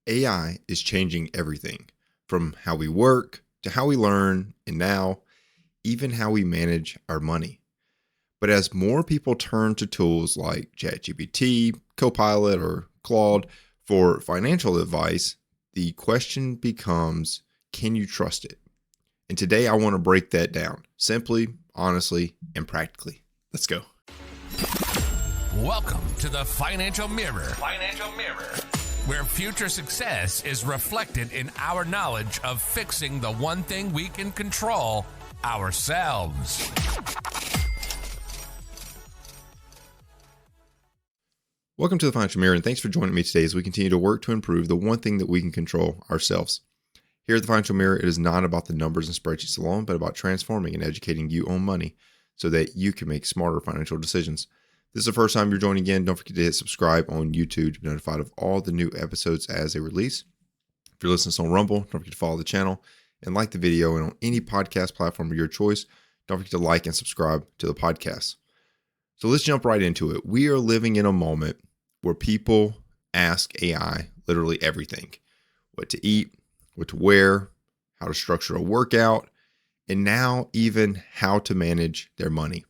AI is changing everything from how we work to how we learn, and now even how we manage our money. But as more people turn to tools like ChatGPT, Copilot, or Claude for financial advice, the question becomes, can you trust it? And today I want to break that down simply, honestly, and practically. Let's go. Welcome to the Financial Mirror. Where future success is reflected in our knowledge of fixing the one thing we can control, ourselves. Welcome to the Financial Mirror, and thanks for joining me today as we continue to work to improve the one thing that we can control, ourselves. Here at the Financial Mirror, it is not about the numbers and spreadsheets alone, but about transforming and educating you on money so that you can make smarter financial decisions. If this is the first time you're joining again, don't forget to hit subscribe on YouTube to be notified of all the new episodes as they release. If you're listening to us on Rumble, don't forget to follow the channel and like the video. And on any podcast platform of your choice, don't forget to like and subscribe to the podcast. So let's jump right into it. We are living in a moment where people ask AI literally everything: what to eat, what to wear, how to structure a workout, and now even how to manage their money.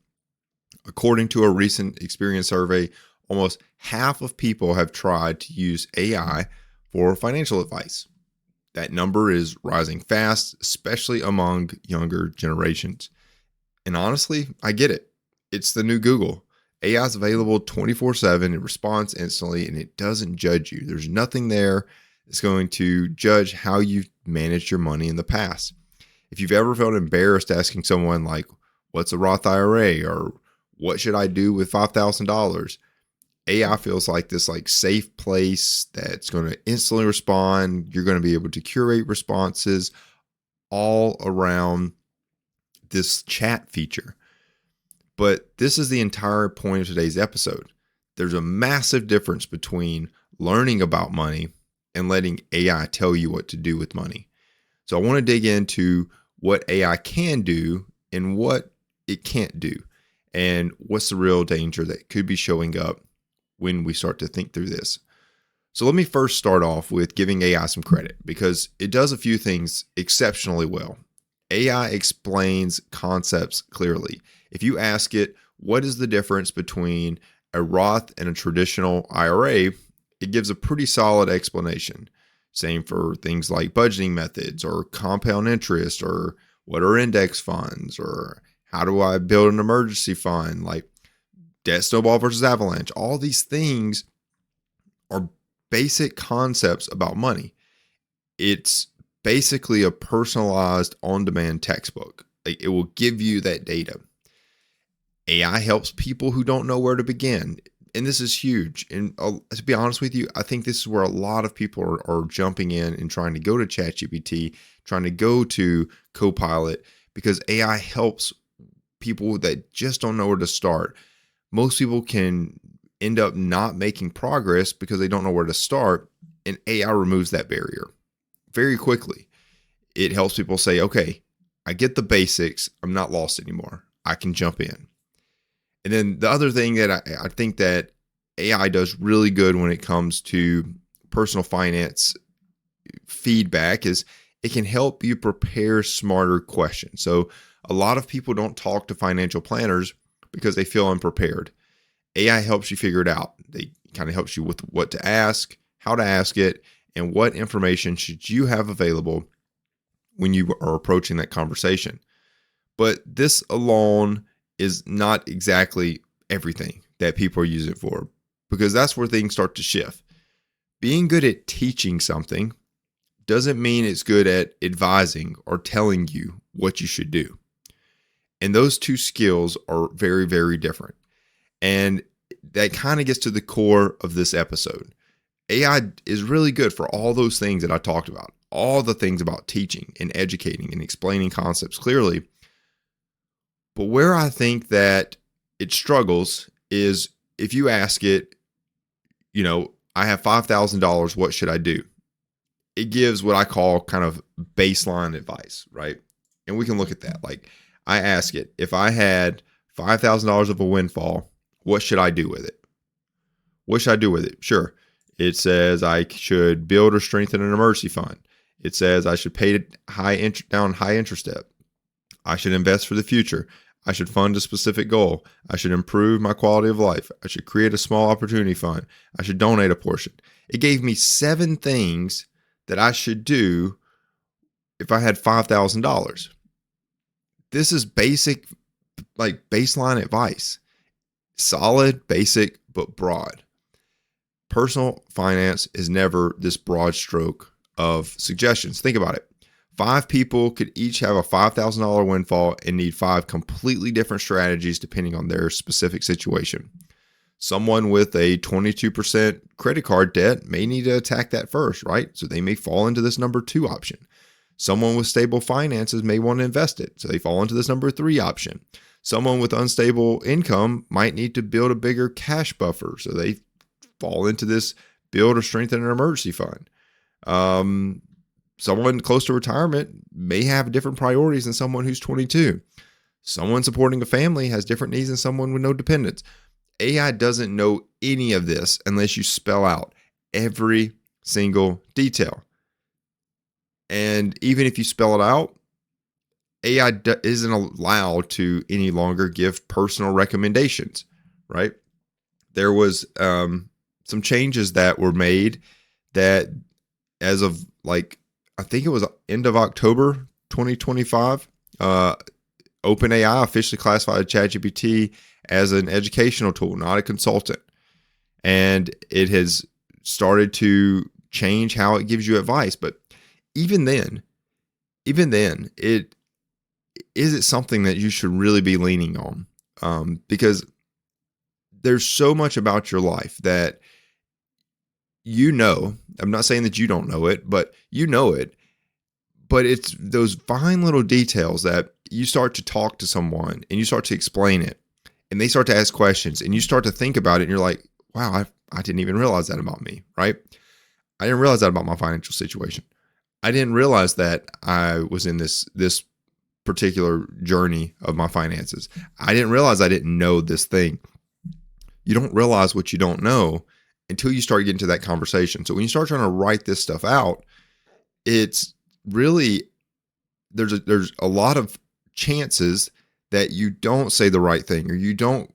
According to a recent Experience survey, almost half of people have tried to use AI for financial advice. That number is rising fast, especially among younger generations. And honestly, I get it. It's the new Google. AI is available 24/7. It responds instantly, and it doesn't judge you. There's nothing there that's going to judge how you've managed your money in the past. If you've ever felt embarrassed asking someone like, what's a Roth IRA, or what should I do with $5,000? AI feels like this safe place that's going to instantly respond. You're going to be able to curate responses all around this chat feature. But this is the entire point of today's episode. There's a massive difference between learning about money and letting AI tell you what to do with money. So I want to dig into what AI can do and what it can't do, and what's the real danger that could be showing up when we start to think through this. So let me first start off with giving AI some credit, because it does a few things exceptionally well. AI explains concepts clearly. If you ask it, what is the difference between a Roth and a traditional IRA, it gives a pretty solid explanation. Same for things like budgeting methods or compound interest, or what are index funds, or how do I build an emergency fund, like debt snowball versus avalanche. All these things are basic concepts about money. It's basically a personalized on-demand textbook. It will give you that data. AI helps people who don't know where to begin. And this is huge. And to be honest with you, I think this is where a lot of people are jumping in and trying to go to ChatGPT, trying to go to Copilot, because AI helps people that just don't know where to start. Most people can end up not making progress because they don't know where to start, and AI removes that barrier very quickly. It helps people say, okay, I get the basics. I'm not lost anymore. I can jump in. And then the other thing that I think that AI does really good when it comes to personal finance feedback is it can help you prepare smarter questions. So a lot of people don't talk to financial planners because they feel unprepared. AI helps you figure it out. They kind of helps you with what to ask, how to ask it, and what information should you have available when you are approaching that conversation. But this alone is not exactly everything that people are using it for, because that's where things start to shift. Being good at teaching something doesn't mean it's good at advising or telling you what you should do. And those two skills are very, very different. And that kind of gets to the core of this episode. AI is really good for all those things that I talked about, all the things about teaching and educating and explaining concepts clearly. But where I think that it struggles is if you ask it, I have $5,000, what should I do? It gives what I call kind of baseline advice, right? And we can look at that. Like, I ask it, if I had $5,000 of a windfall, what should I do with it? What should I do with it? Sure. It says I should build or strengthen an emergency fund. It says I should pay high interest debt. I should invest for the future. I should fund a specific goal. I should improve my quality of life. I should create a small opportunity fund. I should donate a portion. It gave me 7 things that I should do if I had $5,000. This is basic, like baseline advice. Solid, basic, but broad. Personal finance is never this broad stroke of suggestions. Think about it. 5 people could each have a $5,000 windfall and need 5 completely different strategies depending on their specific situation. Someone with a 22% credit card debt may need to attack that first, right? So they may fall into this number 2 option. Someone with stable finances may want to invest it, so they fall into this number 3 option. Someone with unstable income might need to build a bigger cash buffer, so they fall into this build or strengthen an emergency fund. Someone close to retirement may have different priorities than someone who's 22. Someone supporting a family has different needs than someone with no dependents. AI doesn't know any of this unless you spell out every single detail. And even if you spell it out, AI isn't allowed to any longer give personal recommendations, right? There was some changes that were made that as of I think it was end of October 2025, OpenAI officially classified ChatGPT as an educational tool, not a consultant. And it has started to change how it gives you advice. But even then, is it something that you should really be leaning on? Because there's so much about your life that I'm not saying that you don't know it, but you know it. But it's those fine little details that you start to talk to someone and you start to explain it and they start to ask questions and you start to think about it and you're like, wow, I didn't even realize that about me, right? I didn't realize that about my financial situation. I didn't realize that I was in this particular journey of my finances. I didn't realize I didn't know this thing. You don't realize what you don't know until you start getting to that conversation. So when you start trying to write this stuff out, it's really, there's a lot of chances that you don't say the right thing or you don't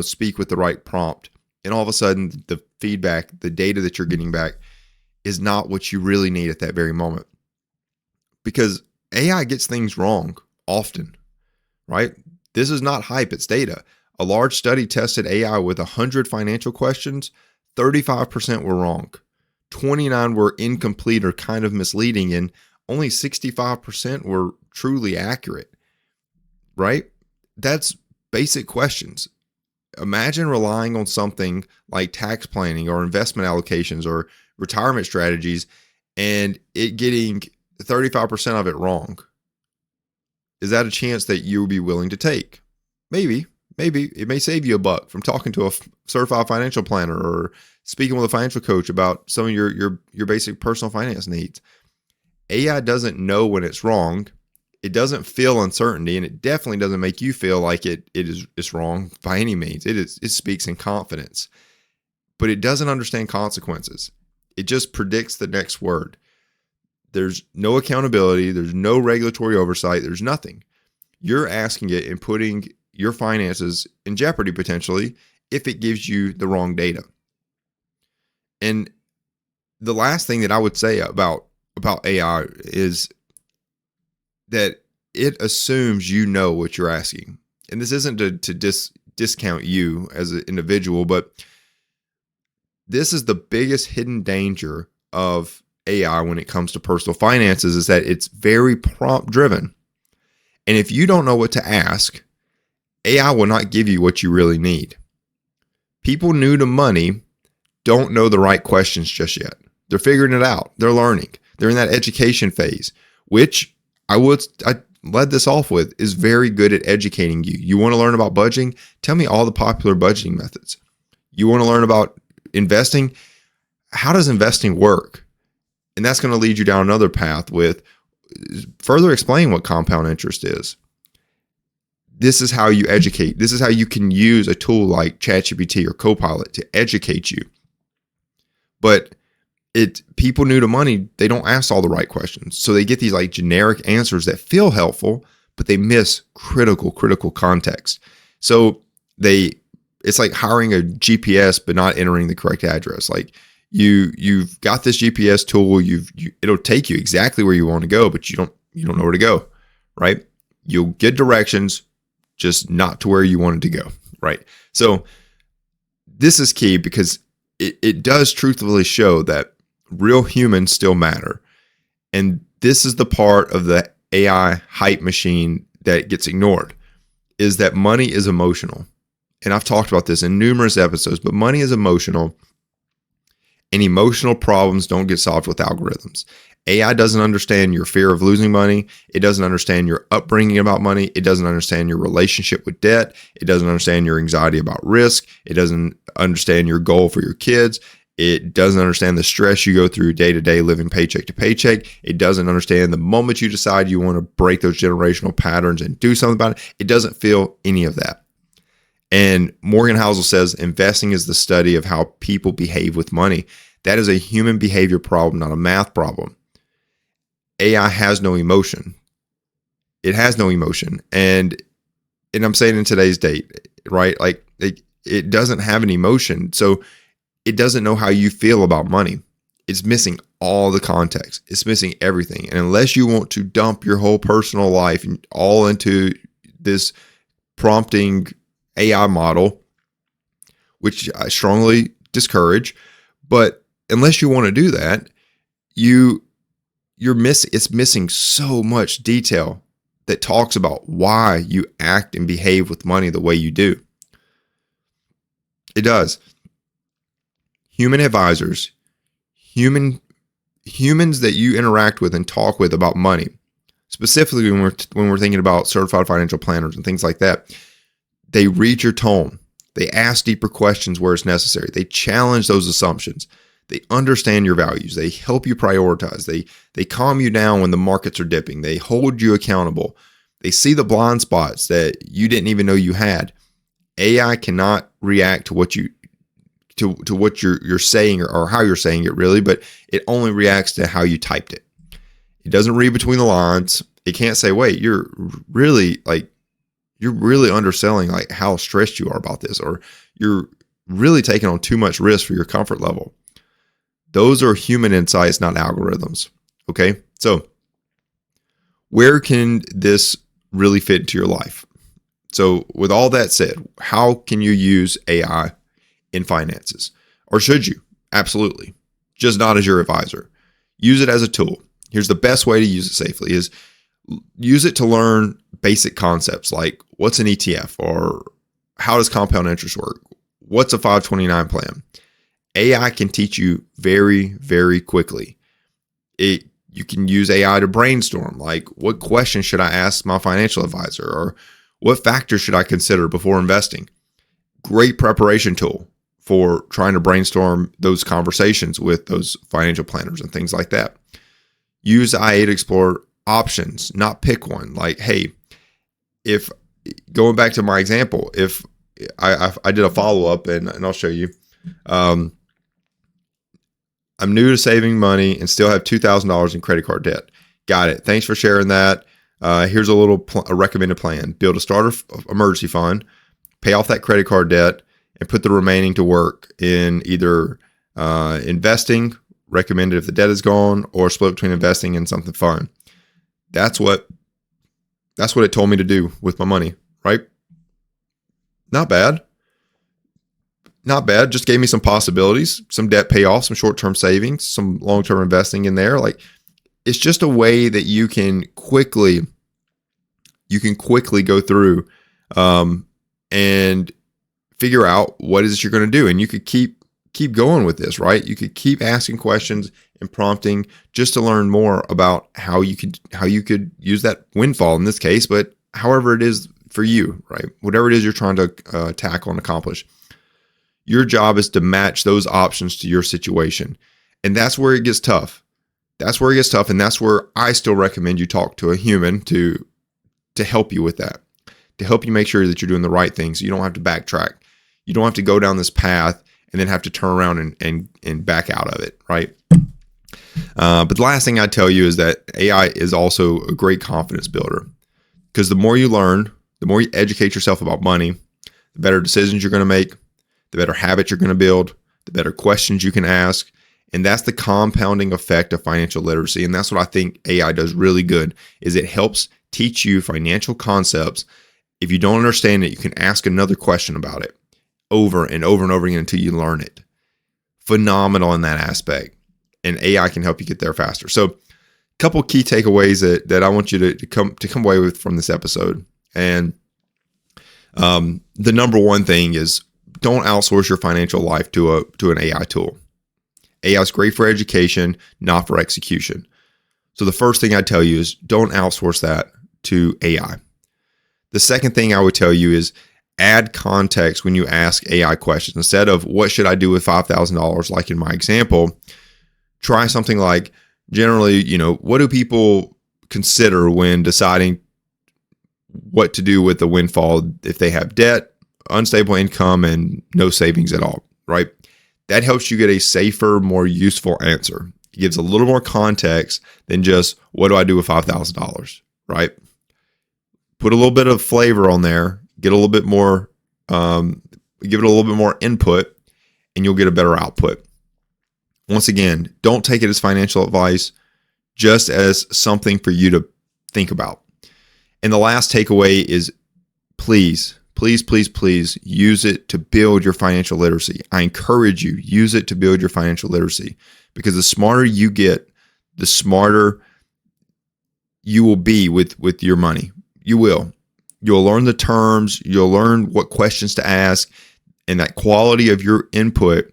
speak with the right prompt. And all of a sudden the feedback, the data that you're getting back is not what you really need at that very moment. Because AI gets things wrong often, right? This is not hype, it's data. A large study tested AI with 100 financial questions. 35% were wrong. 29 were incomplete or kind of misleading, and only 65% were truly accurate, right? That's basic questions. Imagine relying on something like tax planning or investment allocations or retirement strategies and it getting 35% of it wrong. Is that a chance that you would be willing to take? Maybe it may save you $1 from talking to a certified financial planner or speaking with a financial coach about some of your basic personal finance needs. AI doesn't know when it's wrong. It doesn't feel uncertainty, and it definitely doesn't make you feel like it's wrong by any means. It speaks in confidence, but it doesn't understand consequences. It just predicts the next word. There's no accountability. There's no regulatory oversight. There's nothing. You're asking it and putting your finances in jeopardy potentially if it gives you the wrong data. And the last thing that I would say about AI is that it assumes you know what you're asking. And this isn't to discount you as an individual, but this is the biggest hidden danger of AI when it comes to personal finances is that it's very prompt driven. And if you don't know what to ask, AI will not give you what you really need. People new to money don't know the right questions just yet. They're figuring it out. They're learning. They're in that education phase, which I led this off with is very good at educating you. You want to learn about budgeting? Tell me all the popular budgeting methods. You want to learn about investing? How does investing work? And that's going to lead you down another path with further explain what compound interest is. This is how you educate. This is how you can use a tool like ChatGPT or Copilot to educate you. But people new to money, they don't ask all the right questions. So they get these like generic answers that feel helpful, but they miss critical context. So it's like hiring a GPS, but not entering the correct address. Like you've got this GPS tool, it'll take you exactly where you want to go, but you don't know where to go, right? You'll get directions, just not to where you wanted to go, right? So this is key because it does truthfully show that real humans still matter. And this is the part of the AI hype machine that gets ignored, is that money is emotional. And I've talked about this in numerous episodes, but money is emotional, and emotional problems don't get solved with algorithms. AI doesn't understand your fear of losing money. It doesn't understand your upbringing about money. It doesn't understand your relationship with debt. It doesn't understand your anxiety about risk. It doesn't understand your goal for your kids. It doesn't understand the stress you go through day to day living paycheck to paycheck. It doesn't understand the moment you decide you want to break those generational patterns and do something about it. It doesn't feel any of that. And Morgan Housel says investing is the study of how people behave with money. That is a human behavior problem, not a math problem. AI has no emotion. It has no emotion. And I'm saying in today's date, right? Like it doesn't have an emotion. So it doesn't know how you feel about money. It's missing all the context. It's missing everything. And unless you want to dump your whole personal life all into this prompting AI model, which I strongly discourage, but unless you want to do that, it's missing so much detail that talks about why you act and behave with money the way you do. It does. Human advisors, humans that you interact with and talk with about money, specifically when we're thinking about certified financial planners and things like that, they read your tone. They ask deeper questions where it's necessary. They challenge those assumptions. They understand your values. They help you prioritize. They calm you down when the markets are dipping. They hold you accountable. They see the blind spots that you didn't even know you had. AI cannot react to what you're saying or how you're saying it really, but it only reacts to how you typed it. It doesn't read between the lines. It can't say, wait, you're really underselling like how stressed you are about this, or you're really taking on too much risk for your comfort level. Those are human insights, not algorithms. Okay. So where can this really fit into your life? So with all that said, how can you use AI in finances? Or should you? Absolutely. Just not as your advisor. Use it as a tool. Here's the best way to use it safely is use it to learn basic concepts like what's an ETF or how does compound interest work? What's a 529 plan? AI can teach you very, very quickly. You can use AI to brainstorm, like what questions should I ask my financial advisor, or what factors should I consider before investing? Great preparation tool for trying to brainstorm those conversations with those financial planners and things like that. Use IA to explore options, not pick one. Like, hey, if going back to my example, if I did a follow-up and I'll show you, I'm new to saving money and still have $2,000 in credit card debt. Got it. Thanks for sharing that. Here's a recommended plan. Build a starter emergency fund, pay off that credit card debt, and put the remaining to work in either investing, recommended if the debt is gone, or split between investing and something fun. That's what it told me to do with my money, right? Not bad. Not bad. Just gave me some possibilities, some debt payoff, some short-term savings, some long-term investing in there. Like, it's just a way that you can quickly go through and figure out what it is you're going to do. And you could keep going with this, right? You could keep asking questions and prompting just to learn more about how you could use that windfall in this case, but however it is for you, right? Whatever it is you're trying to tackle and accomplish. Your job is to match those options to your situation. And that's where it gets tough. And that's where I still recommend you talk to a human to help you with that, to help you make sure that you're doing the right thing so you don't have to backtrack. You don't have to go down this path and then have to turn around and back out of it, right? But the last thing I'd tell you is that AI is also a great confidence builder, because the more you learn, the more you educate yourself about money, the better decisions you're going to make, the better habits you're going to build, the better questions you can ask. And that's the compounding effect of financial literacy. And that's what I think AI does really good, is it helps teach you financial concepts. If you don't understand it, you can ask another question about it over and over and over again until you learn it. Phenomenal in that aspect. And AI can help you get there faster. So a couple key takeaways that I want you to come away with from this episode. And the number one thing is, don't outsource your financial life to an AI tool. AI is great for education, not for execution. So the first thing I tell you is, don't outsource that to AI. The second thing I would tell you is, add context when you ask AI questions. Instead of what should I do with $5,000, like in my example, try something like, generally, what do people consider when deciding what to do with the windfall if they have debt, unstable income, and no savings at all, right? That helps you get a safer, more useful answer. It gives a little more context than just, what do I do with $5,000, right? Put a little bit of flavor on there, get a little bit more, give it a little bit more input, and you'll get a better output. Once again, don't take it as financial advice, just as something for you to think about. And the last takeaway is, please use it to build your financial literacy. I encourage you, use it to build your financial literacy, because the smarter you get, the smarter you will be with your money. You will. You'll learn the terms, you'll learn what questions to ask, and that quality of your input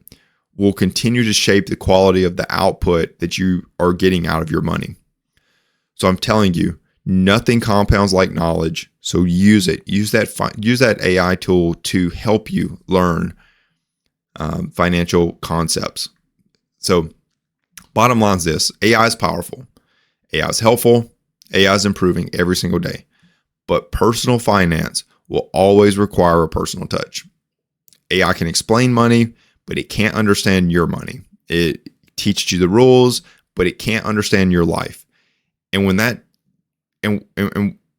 will continue to shape the quality of the output that you are getting out of your money. So I'm telling you, nothing compounds like knowledge. So use it. Use that AI tool to help you learn financial concepts. So bottom line is this: AI is powerful. AI is helpful. AI is improving every single day. But personal finance will always require a personal touch. AI can explain money, but it can't understand your money. It teaches you the rules, but it can't understand your life. And when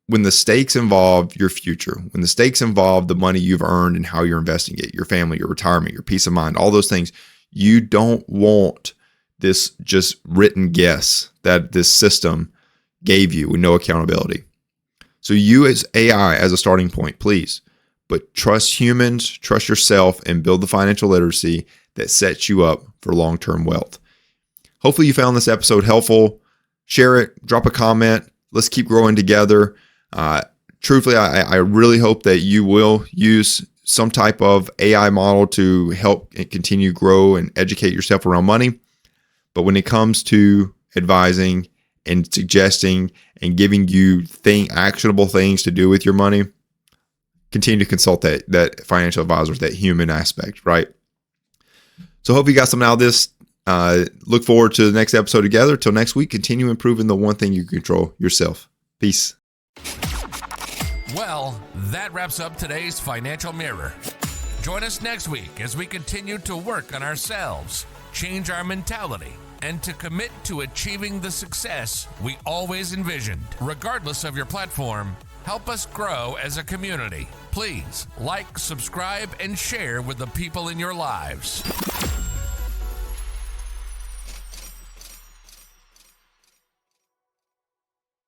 when the stakes involve your future, when the stakes involve the money you've earned and how you're investing it, your family, your retirement, your peace of mind, all those things, you don't want this just written guess that this system gave you with no accountability. So use AI as a starting point, please. But trust humans, trust yourself, and build the financial literacy that sets you up for long-term wealth. Hopefully you found this episode helpful. Share it, drop a comment. Let's keep growing together. Truthfully, I really hope that you will use some type of AI model to help and continue to grow and educate yourself around money. But when it comes to advising and suggesting and giving you actionable things to do with your money, continue to consult that financial advisor, that human aspect, right? So hope you got something out of this. Look forward to the next episode together. Till next week, continue improving the one thing you control, yourself. Peace. Well, that wraps up today's Financial Mirror. Join us next week as we continue to work on ourselves, change our mentality, and to commit to achieving the success we always envisioned. Regardless of your platform, help us grow as a community. Please like, subscribe, and share with the people in your lives.